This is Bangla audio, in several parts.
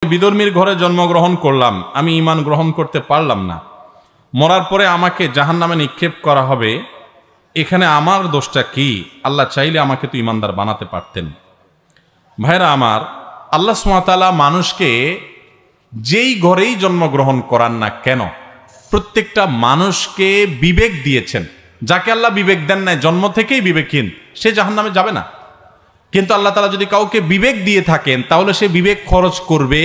বিধর্মীর ঘরে জন্মগ্রহণ করলাম, আমি ঈমান গ্রহণ করতে পারলাম না, মরার পরে আমাকে জাহান্নামে নিক্ষেপ করা হবে, এখানে আমার দোষটা কি? আল্লাহ চাইলে আমাকে তো ঈমানদার বানাতে পারতেন। ভাইরা আমার, আল্লাহ সুবহানাহু ওয়া তাআলা মানুষকে যেই ঘরেই জন্মগ্রহণ করান না কেন, প্রত্যেকটা মানুষকে বিবেক দিয়েছেন। যাকে আল্লাহ বিবেক দেন নাই, জন্ম থেকেই বিবেকহীন, সে জাহান্নামে যাবে না। কিন্তু আল্লাহ তাআলা যদি কাউকে বিবেক দিয়ে থাকেন, তাহলে সে বিবেক খরচ করবে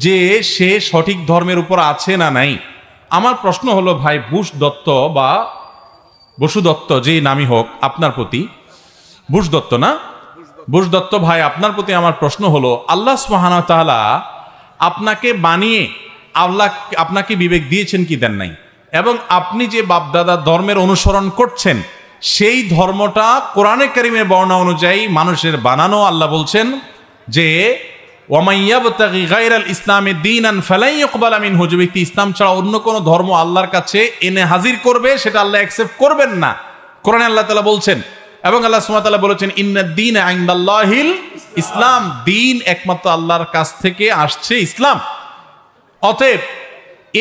যে সে সঠিক ধর্মের উপর আছে না নাই। আমার প্রশ্ন হলো ভাই, বুশ দত্ত বা বসু দত্ত, যেই নামই হোক আপনার প্রতি, বুশ দত্ত না, বুশ দত্ত ভাই, আপনার প্রতি আমার প্রশ্ন হলো, আল্লাহ সুবহানাহু ওয়া তাআলা আপনাকে বানিয়ে আল্লাহ আপনাকে বিবেক দিয়েছেন কি দেন নাই? এবং আপনি যে বাপদাদা ধর্মের অনুসরণ করছেন, সেই ধর্মটা কোরআনে কারিমের বর্ণনা অনুযায়ী মানুষের বানানো। আল্লাহ বলছেন যে ওয়ামাইয়াবতাগি গায়রাল ইসলামি দীনান ফালাই ইউকবালা মিনহু, যে ব্যক্তি ইসলাম ছাড়া অন্য কোনো ধর্ম আল্লাহর কাছে এনে হাজির করবে, সেটা আল্লাহ অ্যাকসেপ্ট করবেন না। কোরআনে আল্লাহ তাআলা বলছেন, এবং আল্লাহ সুবহানাহু ওয়া তাআলা বলেছেন ইন্নাদ দীনা ইনদাল্লাহিল ইসলাম, দিন একমাত্র আল্লাহর কাছ থেকে আসছে ইসলাম। অতএব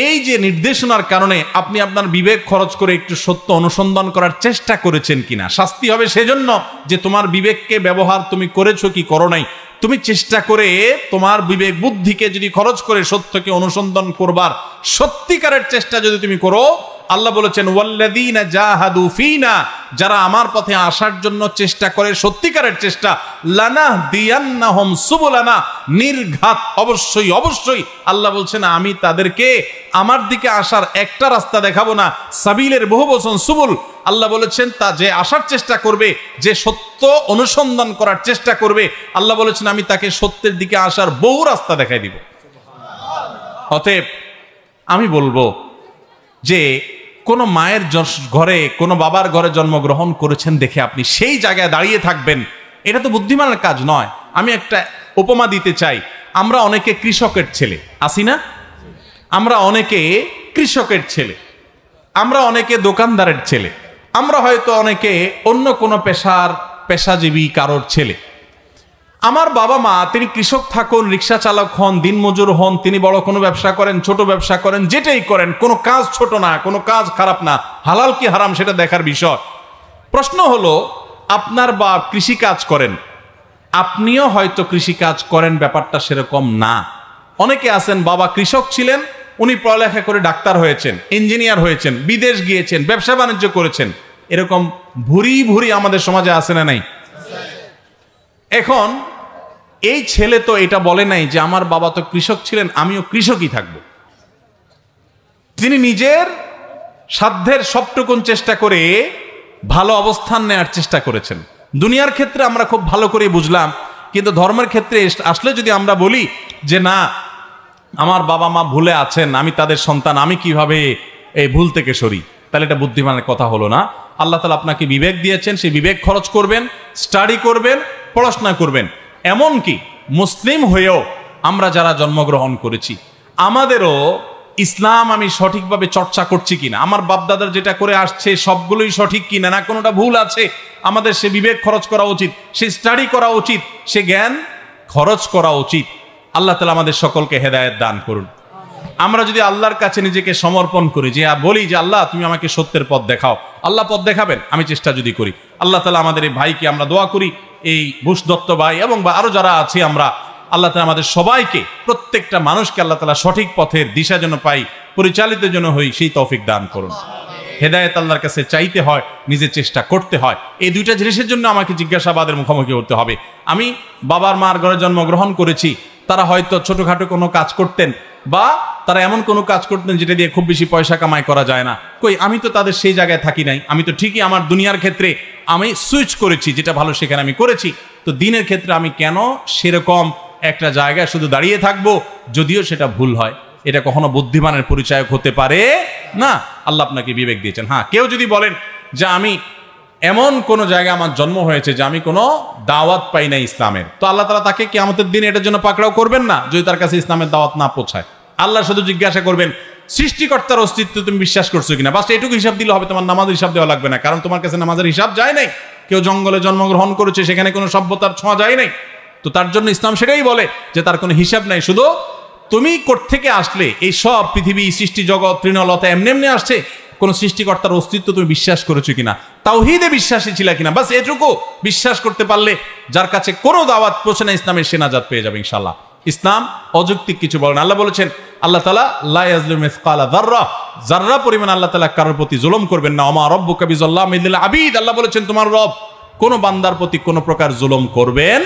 এই যে নির্দেশনার কারণে আপনি আপনার বিবেক খরচ করে একটু সত্য অনুসন্ধান করার চেষ্টা করেছেন কিনা, শাস্তি হবে সেজন্য যে তোমার বিবেককে ব্যবহার তুমি করেছো কি করো নাই। তুমি চেষ্টা করে তোমার বিবেক বুদ্ধিকে যদি খরচ করে সত্যকে অনুসন্ধান করবার সত্যিকারের চেষ্টা যদি তুমি করো, আল্লাহ বলেছেন ওয়াল্লাযীনা জাহাদু ফীনা, যারা আমার পথে আসার জন্য চেষ্টা করে সত্যিকারের চেষ্টা, লানাহদিয়ান্নাহুম সুবুলানা, নির্ঘাত অবশ্যই অবশ্যই আল্লাহ বলছেন আমি তাদেরকে আমার দিকে আসার একটা রাস্তা দেখাবো না, সাবিলের বহু বচন সুবুল। আল্লাহ বলেছেন তা যে আসার চেষ্টা করবে, যে সত্য অনুসন্ধান করার চেষ্টা করবে, আল্লাহ বলেছেন আমি তাকে সত্যের দিকে আসার বহু রাস্তা দেখাই দিব। অতএব আমি বলবো যে কোনো মায়ের ঘরে, কোনো বাবার ঘরে জন্মগ্রহণ করেছেন দেখে আপনি সেই জায়গায় দাঁড়িয়ে থাকবেন, এটা তো বুদ্ধিমানের কাজ নয়। আমি একটা উপমা দিতে চাই। আমরা অনেকে কৃষকের ছেলে, আসি না? আমরা অনেকে কৃষকের ছেলে, আমরা অনেকে দোকানদারের ছেলে, আমরা হয়তো অনেকে অন্য কোনো পেশাজীবী কারোর ছেলে। আমার বাবা মা, তিনি কৃষক থাকুন, রিক্সা চালক হন, দিনমজুর হন, তিনি বড় কোনো ব্যবসা করেন, ছোট ব্যবসা করেন, যেটাই করেন, কোনো কাজ ছোট না, কোনো কাজ খারাপ না, হালাল কি হারাম সেটা দেখার বিষয়। প্রশ্ন হলো, আপনার বাপ কৃষি কাজ করেন, আপনিও হয়তো কৃষি কাজ করেন, ব্যাপারটা সেরকম না। অনেকে আছেন বাবা কৃষক ছিলেন, উনি পড়ালেখা করে ডাক্তার হয়েছেন, ইঞ্জিনিয়ার হয়েছেন, বিদেশ গিয়েছেন, ব্যবসা বাণিজ্য করেছেন, এরকম ভুরি ভুরি আমাদের সমাজে আছে না নাই? এখন এই ছেলে তো এটা বলে নাই যে আমার বাবা তো কৃষক ছিলেন, আমিও কৃষকই থাকব। তিনি নিজের সাধ্যের সবটুকুন চেষ্টা করে ভালো অবস্থান নেওয়ার চেষ্টা করেছেন। দুনিয়ার ক্ষেত্রে আমরা খুব ভালো করে বুঝলাম, কিন্তু ধর্মের ক্ষেত্রে আসলে যদি আমরা বলি যে না, আমার বাবা মা ভুলে আছেন, আমি তাদের সন্তান, আমি কিভাবে এই ভুল থেকে সরি, তাহলে এটা বুদ্ধিমানের কথা হলো না। আল্লাহ তাআলা আপনাকে বিবেক দিয়েছেন, সেই বিবেক খরচ করবেন, স্টাডি করবেন, পড়াশোনা করবেন। এমনকি মুসলিম হয়েও আমরা যারা জন্মগ্রহণ করেছি, আমাদেরও ইসলাম আমি সঠিকভাবে চর্চা করছি কিনা, আমার বাপদাদার যেটা করে আসছে সবগুলোই সঠিক কিনা, না কোনোটা ভুল আছে, আমাদের সে বিবেক খরচ করা উচিত, সে স্টাডি করা উচিত, সে জ্ঞান খরচ করা উচিত। আল্লাহ তাআলা আমাদের সকলকে হেদায়েত দান করুন। আমরা যদি আল্লাহর কাছে নিজেকে সমর্পণ করি, যে বলি যে আল্লাহ তুমি আমাকে সত্যের পথ দেখাও, আল্লাহ পথ দেখাবেন, আমি চেষ্টা যদি করি। আল্লাহ তাআলা আমাদের এই ভাইকে, আমরা দোয়া করি, এই বুশ দত্ত ভাই এবং আরো যারা আছি আমরা, আল্লাহ তাআলা আমাদের সবাইকে, প্রত্যেকটা মানুষকে আল্লাহ তাআলা সঠিক পথের দিশা যেন পাই, পরিচালিত যেন হই, সেই তৌফিক দান করুন। হেদায়েত আল্লাহর কাছে চাইতে হয়, নিজের চেষ্টা করতে হয়। এই দুইটা জিনিসের জন্য আমাকে জিজ্ঞাসাবাদের মুখোমুখি হতে হবে। আমি বাবার মার ঘরে জন্মগ্রহণ করেছি, তারা হয়তো ছোটখাটো কোনো কাজ করতেন, বা তারা এমন কোনো কাজ করতেন যেটা দিয়ে খুব বেশি পয়সা কামাই করা যায় না। কই, আমি তো তাদের সেই জায়গায় থাকি নাই, আমি তো ঠিকই আমার দুনিয়ার ক্ষেত্রে আমি সুইচ করেছি, যেটা ভালো সেখানে আমি করেছি। তো দিনের ক্ষেত্রে আমি কেন সেরকম একটা জায়গায় শুধু দাঁড়িয়ে থাকবো, যদিও সেটা ভুল হয়? এটা কখনো বুদ্ধিমানের পরিচায়ক হতে পারে না। আল্লাহ আপনাকে বিবেক দিয়েছেন। হ্যাঁ, কেউ যদি বলেন যে আমি এমন কোন জায়গায় আমার জন্ম হয়েছে যে আমি কোনো দাওয়াত পাই না ইসলামের, তো আল্লাহ তাআলা তাকে কিয়ামতের দিন এটার জন্য পাকড়াও করবেন না, যদি তার কাছে ইসলামের দাওয়াত না পৌঁছায়। আল্লাহ শুধু জিজ্ঞাসা করবেন সৃষ্টিকর্তার অস্তিত্ব তুমি বিশ্বাস করছো কিনা, বাস এটুকু হিসাব দিলে হবে, তোমার নামাজের হিসাব দেওয়া লাগবে না, কারণ তোমার কাছে নামাজের হিসাব যায় নাই। কেউ জঙ্গলে জন্মগ্রহণ করেছে, সেখানে কোনো সভ্যতার ছোঁয়া যায় নাই। তো তার জন্য ইসলাম সেটাই বলে যে তার কোনো হিসাব নাই, শুধু তুমি কোত্থেকে আসলে, এই সব পৃথিবী সৃষ্টি জগৎ তৃণলতা এমনি এমনি আসছে, কোন সৃষ্টিকর্তার অস্তিত্ব তুমি বিশ্বাস করেছো কিনা, তাওহীদে বিশ্বাসী ছিল কিনা, বাস এটুকু বিশ্বাস করতে পারলে যার কাছে কোনো দাওয়াত পৌঁছে না, ইসলামের সে নাজাত পেয়ে যাবে ইনশাআল্লাহ। ইসলাম অযৌক্তিক কিছু বলেন। আল্লাহ বলেছেন, আল্লাহ তাআলা লা ইয়াজলিমু মিসকালা যাররা, যাররা পরিমাণ আল্লাহ তাআলা কারোর প্রতি জুলুম করবেন না। ওমা রাব্বুকা বিযাল্লামিল লিল আবিদ, আল্লাহ বলেছেন তোমার রব কোন বান্দার প্রতি কোনো প্রকার জুলুম করবেন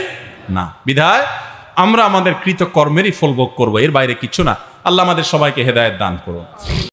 না। বিধায় আমরা আমাদের কৃতকর্মেরই ফল ভোগ করবো, এর বাইরে কিছু না। আল্লাহ আমাদের সবাইকে হেদায়েত দান করুন।